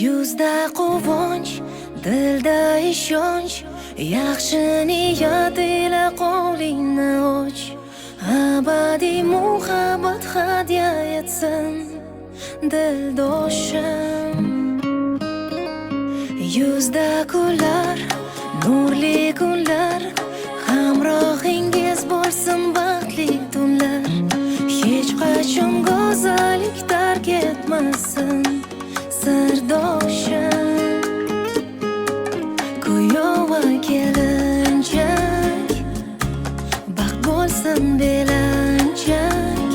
Yuzda quvonch, dilda ishonch, yaxshi niyat ila qo'lingni och. Abadiy muhabbat hadya etsin dildoshim. Yuzda kunlar, nurli kunlar, hamrohingiz bo'lsin baxtli tunlar. Hech qachon go'zallik tark etmasin sirdoshim. Kuyov va kelinchak, baxt bo'lsin belanchak.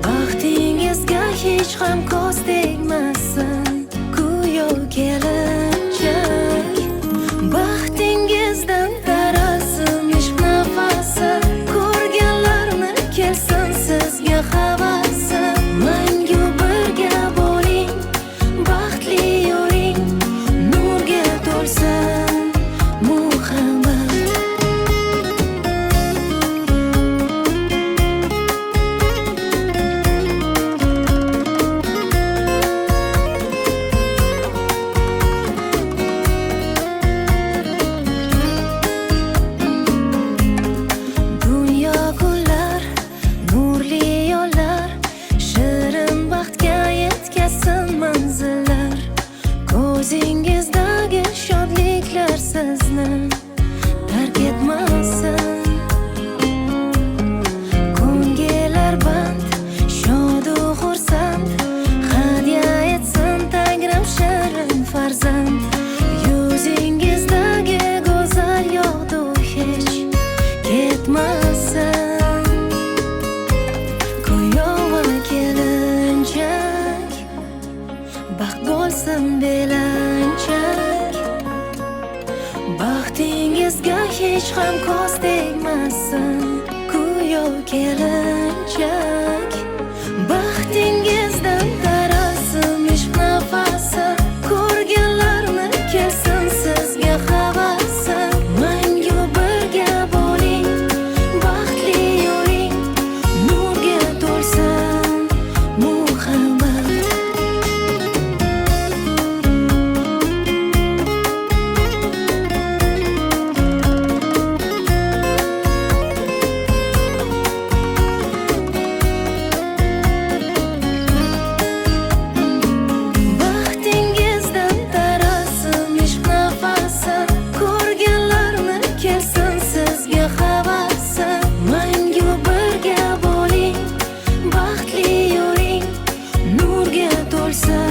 Baxtingizga hech ham ko'z tegmasin kuyov kelinchak. Baxtingizdan tarasin ishq nafasi, ko'rganlarni kelsin sizga havasi. Mangu birga bo'ling, baxtli yuring, nurga to'lsin muhabbat. Dunyo kunlar, nurli yo'llar, shirin baxtga yetkazsin manzillar. Ko'zingizdagi shodliklar sizni tark etmasin. Ko'ngillar band, shodu xursand, hadya etsin Tangrim shirin farzand. Yuzingizdagi go'zal yog'du hech ketmasin. Kuyov va kelinchak, baxt bo'lsin belanchak. Baxtingizga hech ham ko'z tegmasin kuyov kelinchak. Baxtingizdan tarasin ishq nafasi, ko'rganlarni kelsin sizga havasi. Mangu birga bo'ling, baxtli yuring, nurga to'lsin muhabbat. Baxtingizdan tarasin ishq nafasi, ko'rganlarni kelsin sizga havasi. Mangu birga bo'ling, baxtli yuring, nurga to'lsin